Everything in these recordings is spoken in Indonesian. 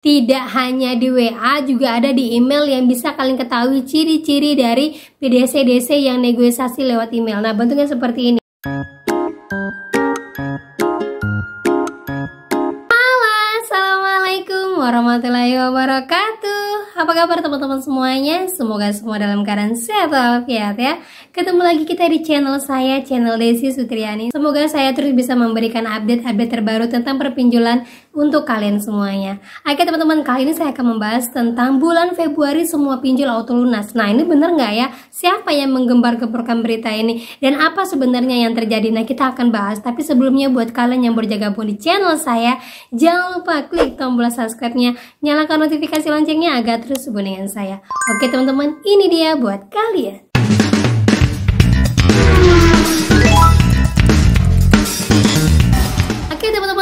Tidak hanya di WA, juga ada di email yang bisa kalian ketahui ciri-ciri dari PDC-DC yang negosiasi lewat email. Nah, bentuknya seperti ini. Halo, assalamualaikum warahmatullahi wabarakatuh. Apa kabar teman-teman semuanya? Semoga semua dalam keadaan sehat walafiat ya. Ketemu lagi kita di channel saya, channel Desi Sutriani. Semoga saya terus bisa memberikan update-update terbaru tentang perpinjulan untuk kalian semuanya. Oke teman-teman, kali ini saya akan membahas tentang bulan Februari semua pinjol auto lunas. Nah, ini bener nggak ya? Siapa yang menggembar-gemborkan berita ini? Dan apa sebenarnya yang terjadi? Nah, kita akan bahas. Tapi sebelumnya buat kalian yang baru gabung di channel saya, jangan lupa klik tombol subscribe-nya, nyalakan notifikasi loncengnya agar terus hubungan dengan saya. Oke teman-teman, ini dia buat kalian.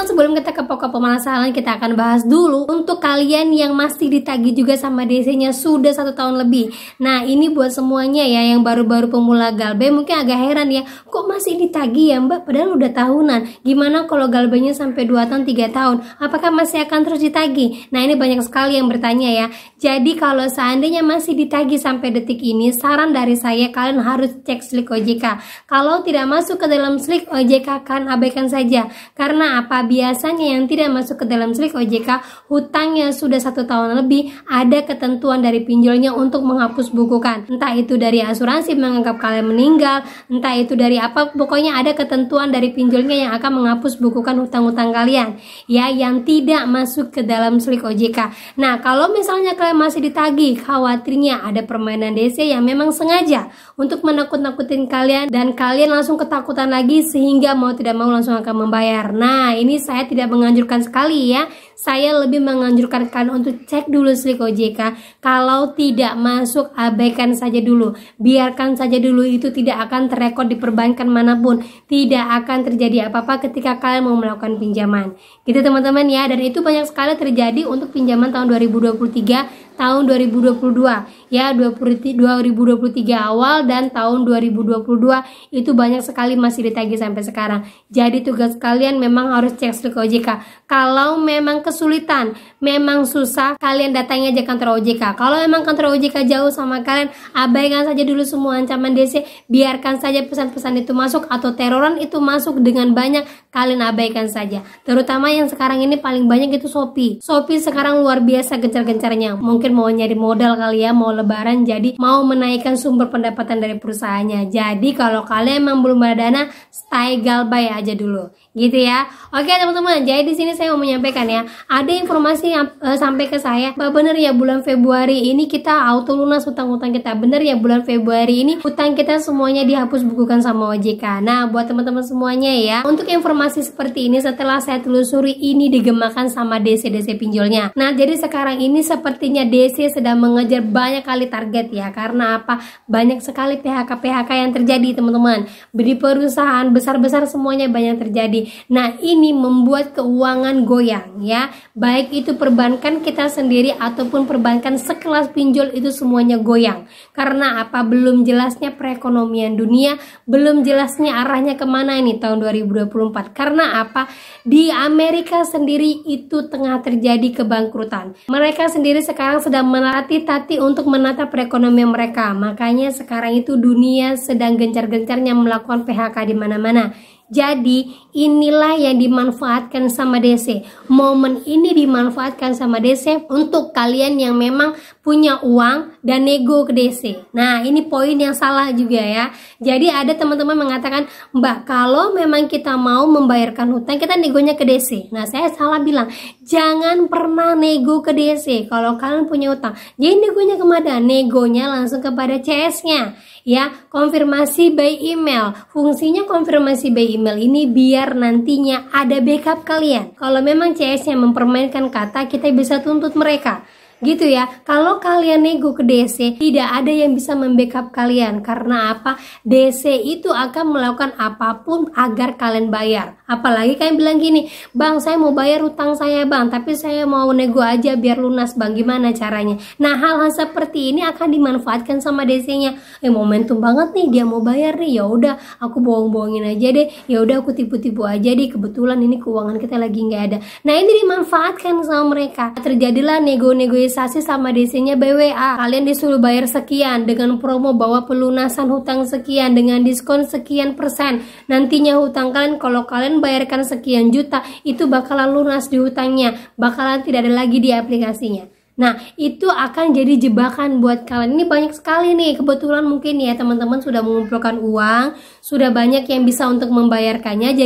Sebelum kita ke pokok permasalahan, kita akan bahas dulu untuk kalian yang masih ditagih juga sama DC-nya sudah 1 tahun lebih. Nah, ini buat semuanya ya yang baru-baru pemula Galbay mungkin agak heran ya, kok masih ditagih ya Mbak, padahal udah tahunan. Gimana kalau Galbaynya sampai 2 tahun, 3 tahun? Apakah masih akan terus ditagih? Nah, ini banyak sekali yang bertanya ya. Jadi kalau seandainya masih ditagih sampai detik ini, saran dari saya kalian harus cek slik OJK. Kalau tidak masuk ke dalam slik OJK, kan abaikan saja. Karena apa? Biasanya yang tidak masuk ke dalam slik OJK, hutangnya sudah 1 tahun lebih, ada ketentuan dari pinjolnya untuk menghapus bukukan. Entah itu dari asuransi menganggap kalian meninggal, entah itu dari apa, pokoknya ada ketentuan dari pinjolnya yang akan menghapus bukukan hutang-hutang kalian ya, yang tidak masuk ke dalam slik OJK. Nah, kalau misalnya kalian masih ditagih, khawatirnya ada permainan DC yang memang sengaja untuk menakut-nakutin kalian dan kalian langsung ketakutan lagi sehingga mau tidak mau langsung akan membayar. Nah, ini saya tidak menganjurkan sekali ya. Saya lebih menganjurkan kalian untuk cek dulu slik OJK. Kalau tidak masuk, abaikan saja dulu. Biarkan saja dulu, itu tidak akan terrekod di perbankan manapun. Tidak akan terjadi apa-apa ketika kalian mau melakukan pinjaman. Gitu teman-teman ya. Dan itu banyak sekali terjadi untuk pinjaman tahun 2023, tahun 2022 ya, 2023 awal dan tahun 2022 itu banyak sekali masih ditagih sampai sekarang. Jadi tugas kalian memang harus cek slik OJK. Kalau memang kesulitan, memang susah, kalian datangi aja kantor OJK. Kalau memang kantor OJK jauh sama kalian, abaikan saja dulu semua ancaman DC, biarkan saja pesan-pesan itu masuk atau teroran itu masuk dengan banyak, kalian abaikan saja. Terutama yang sekarang ini paling banyak itu Shopee. Shopee sekarang luar biasa gencar-gencarnya. Mungkin mau nyari modal kali ya, mau lebaran, jadi mau menaikkan sumber pendapatan dari perusahaannya. Jadi kalau kalian memang belum ada dana, stay Galbay aja dulu gitu ya. Oke teman-teman, jadi di sini saya mau menyampaikan ya, ada informasi yang sampai ke saya, Mbak, bener ya bulan Februari ini kita auto lunas hutang-hutang kita. Bener ya bulan Februari ini hutang kita semuanya dihapus bukukan sama OJK. Nah, buat teman-teman semuanya ya, untuk informasi seperti ini setelah saya telusuri, ini digemakan sama DC-DC pinjolnya. Nah, jadi sekarang ini sepertinya DC sedang mengejar banyak kali target ya. Karena apa? Banyak sekali PHK-PHK yang terjadi teman-teman. Di perusahaan besar-besar semuanya banyak terjadi. Nah, ini membuat keuangan goyang ya. Baik itu perbankan kita sendiri ataupun perbankan sekelas pinjol, itu semuanya goyang. Karena apa? Belum jelasnya perekonomian dunia, belum jelasnya arahnya kemana ini tahun 2024. Karena apa? Di Amerika sendiri itu tengah terjadi kebangkrutan. Mereka sendiri sekarang sedang melatih-tatih untuk menata perekonomian mereka. Makanya sekarang itu dunia sedang gencar-gencarnya melakukan PHK di mana-mana. Jadi inilah yang dimanfaatkan sama DC. Momen ini dimanfaatkan sama DC untuk kalian yang memang punya uang dan nego ke DC. Nah, ini poin yang salah juga ya. Jadi ada teman-teman mengatakan, Mbak, kalau memang kita mau membayarkan hutang, kita negonya ke DC. Nah, saya salah bilang, jangan pernah nego ke DC kalau kalian punya hutang. Jadi negonya kemana? Negonya langsung kepada CS-nya ya, konfirmasi by email. Fungsinya konfirmasi by email ini biar nantinya ada backup kalian. Kalau memang CS-nya mempermainkan kata, kita bisa tuntut mereka. gitu ya. Kalau kalian nego ke DC, tidak ada yang bisa membackup kalian. Karena apa? DC itu akan melakukan apapun agar kalian bayar. Apalagi kalian bilang gini, bang saya mau bayar utang saya bang, tapi saya mau nego aja biar lunas bang, gimana caranya? Nah hal-hal seperti ini akan dimanfaatkan sama DC-nya. Momentum banget nih dia mau bayar nih, ya udah aku bohong-bohongin aja deh, ya udah aku tipu-tipu aja deh, kebetulan ini keuangan kita lagi nggak ada. Nah ini dimanfaatkan sama mereka. Terjadilah negosiasi sama DC-nya BWA. Kalian disuruh bayar sekian dengan promo bahwa pelunasan hutang sekian dengan diskon sekian persen. Nantinya hutang kalian kalau kalian bayarkan sekian juta itu bakalan lunas di hutangnya, bakalan tidak ada lagi di aplikasinya. Nah itu akan jadi jebakan buat kalian. Ini banyak sekali nih, kebetulan mungkin ya teman-teman sudah mengumpulkan uang, sudah banyak yang bisa untuk membayarkannya.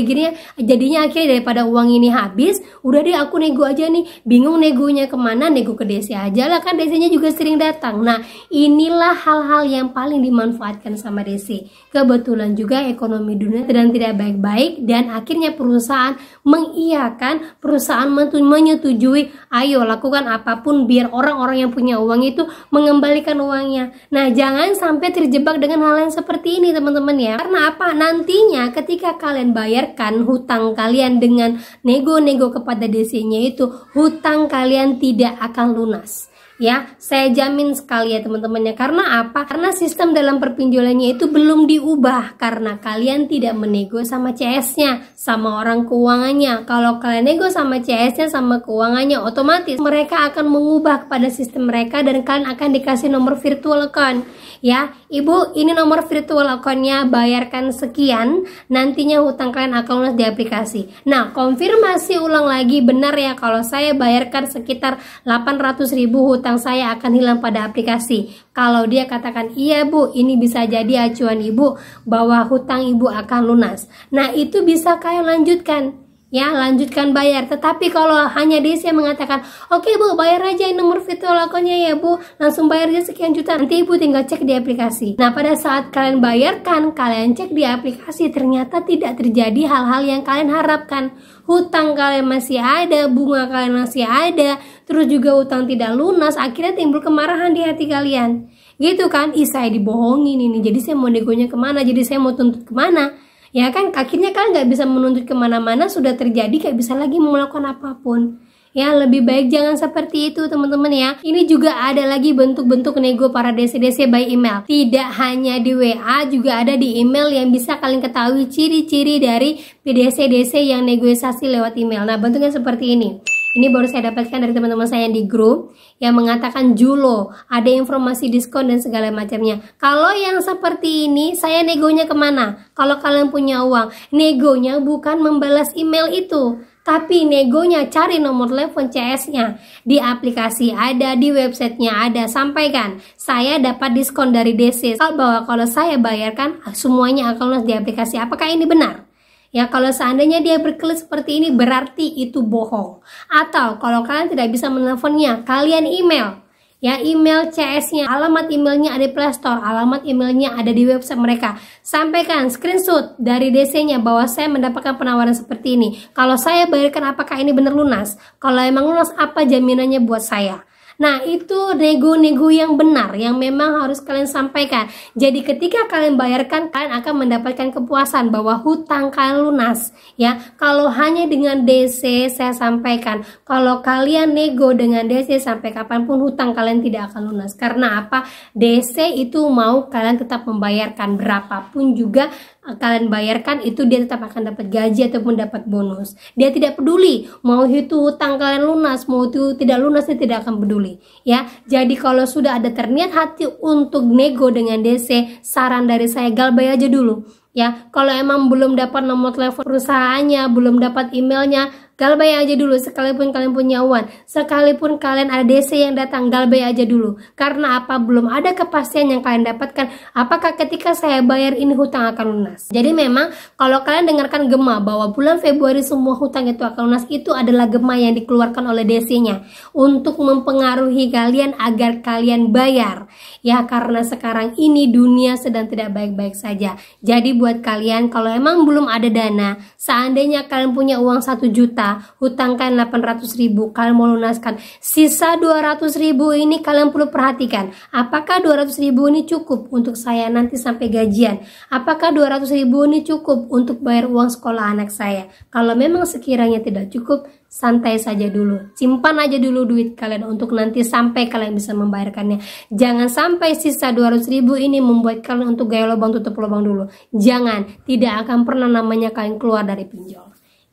Jadinya akhirnya daripada uang ini habis, udah deh aku nego aja nih, bingung negonya kemana, nego ke DC aja lah, kan DC-nya juga sering datang. Nah inilah hal-hal yang paling dimanfaatkan sama DC. Kebetulan juga ekonomi dunia sedang tidak baik-baik, dan akhirnya perusahaan mengiyakan, perusahaan menyetujui, ayo lakukan apapun biar orang-orang yang punya uang itu mengembalikan uangnya. Nah jangan sampai terjebak dengan hal yang seperti ini teman-teman ya. Karena apa? Nantinya ketika kalian bayarkan hutang kalian dengan nego-nego kepada DC-nya itu, hutang kalian tidak akan lunas. Ya, saya jamin sekali ya teman-temannya. Karena apa? Karena sistem dalam perpinjolannya itu belum diubah, karena kalian tidak menego sama CS-nya, sama orang keuangannya. Kalau kalian nego sama CS-nya, sama keuangannya, otomatis mereka akan mengubah kepada sistem mereka dan kalian akan dikasih nomor virtual account. Ya, ibu ini nomor virtual account-nya, bayarkan sekian, nantinya hutang kalian akan lunas di aplikasi. Nah, konfirmasi ulang lagi, benar ya kalau saya bayarkan sekitar 800.000 hutang saya akan hilang pada aplikasi. Kalau dia katakan iya bu, ini bisa jadi acuan ibu bahwa hutang ibu akan lunas. Nah itu bisa kalian lanjutkan. Ya, lanjutkan bayar. Tetapi kalau hanya DC yang mengatakan, oke bu, bayar aja nomor virtual account-nya ya bu, langsung bayar aja sekian juta, nanti ibu tinggal cek di aplikasi. Nah pada saat kalian bayarkan, kalian cek di aplikasi, ternyata tidak terjadi hal-hal yang kalian harapkan. Hutang kalian masih ada, bunga kalian masih ada, terus juga hutang tidak lunas. Akhirnya timbul kemarahan di hati kalian, gitu kan? Saya dibohongin ini, jadi saya mau negonya kemana, jadi saya mau tuntut kemana. Ya kan, akhirnya kan nggak bisa menuntut kemana-mana, sudah terjadi, nggak bisa lagi melakukan apapun. Ya, lebih baik jangan seperti itu teman-teman ya. Ini juga ada lagi bentuk-bentuk nego para DC-DC by email. Tidak hanya di WA, juga ada di email yang bisa kalian ketahui ciri-ciri dari DC-DC yang negosiasi lewat email. Nah, bentuknya seperti ini. Ini baru saya dapatkan dari teman-teman saya yang di grup yang mengatakan Julo, ada informasi diskon dan segala macamnya. Kalau yang seperti ini, saya negonya kemana? Kalau kalian punya uang, negonya bukan membalas email itu, tapi negonya cari nomor telepon CS-nya. Di aplikasi ada, di websitenya ada, sampaikan saya dapat diskon dari DC, bahwa kalau saya bayarkan semuanya akan lunas di aplikasi. Apakah ini benar? Ya, kalau seandainya dia berkelit seperti ini berarti itu bohong. Atau kalau kalian tidak bisa menelponnya, kalian email. Ya, email CS-nya, alamat emailnya ada di Play Store, alamat emailnya ada di website mereka. Sampaikan screenshot dari DC-nya bahwa saya mendapatkan penawaran seperti ini. Kalau saya bayarkan, apakah ini benar lunas? Kalau emang lunas, apa jaminannya buat saya? Nah, itu nego-nego yang benar yang memang harus kalian sampaikan. Jadi ketika kalian bayarkan, kalian akan mendapatkan kepuasan bahwa hutang kalian lunas. Ya, kalau hanya dengan DC, saya sampaikan, kalau kalian nego dengan DC sampai kapanpun hutang kalian tidak akan lunas. Karena apa? DC itu mau kalian tetap membayarkan berapapun juga kalian bayarkan, itu dia tetap akan dapat gaji ataupun dapat bonus. Dia tidak peduli mau itu hutang kalian lunas, mau itu tidak lunas, dia tidak akan peduli. Ya, jadi kalau sudah ada terniat hati untuk nego dengan DC, saran dari saya galbay aja dulu. Ya, kalau emang belum dapat nomor telepon perusahaannya, belum dapat emailnya, galbay aja dulu. Sekalipun kalian punya uang, sekalipun kalian ada DC yang datang, galbay aja dulu. Karena apa? Belum ada kepastian yang kalian dapatkan apakah ketika saya bayar ini hutang akan lunas. Jadi memang kalau kalian dengarkan gema bahwa bulan Februari semua hutang itu akan lunas, itu adalah gema yang dikeluarkan oleh DC-nya untuk mempengaruhi kalian agar kalian bayar. Ya, karena sekarang ini dunia sedang tidak baik-baik saja. Jadi buat kalian kalau emang belum ada dana, seandainya kalian punya uang 1 juta, juta, hutangkan 800.000, kalian mau lunaskan. Sisa 200.000 ini kalian perlu perhatikan. Apakah 200.000 ini cukup untuk saya nanti sampai gajian? Apakah 200.000 ini cukup untuk bayar uang sekolah anak saya? Kalau memang sekiranya tidak cukup, santai saja dulu. Simpan aja dulu duit kalian untuk nanti sampai kalian bisa membayarkannya. Jangan sampai sisa 200.000 ini membuat kalian untuk gaya lubang tutup lubang dulu. Jangan, tidak akan pernah namanya kalian keluar dari pinjol.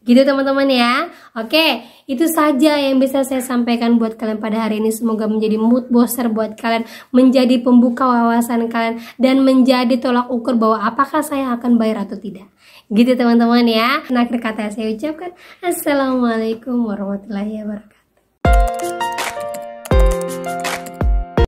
Gitu teman-teman ya. Oke, itu saja yang bisa saya sampaikan buat kalian pada hari ini. Semoga menjadi mood booster buat kalian, menjadi pembuka wawasan kalian, dan menjadi tolak ukur bahwa apakah saya akan bayar atau tidak. Gitu teman-teman ya. Nah, akhir kata saya ucapkan Assalamualaikum warahmatullahi wabarakatuh.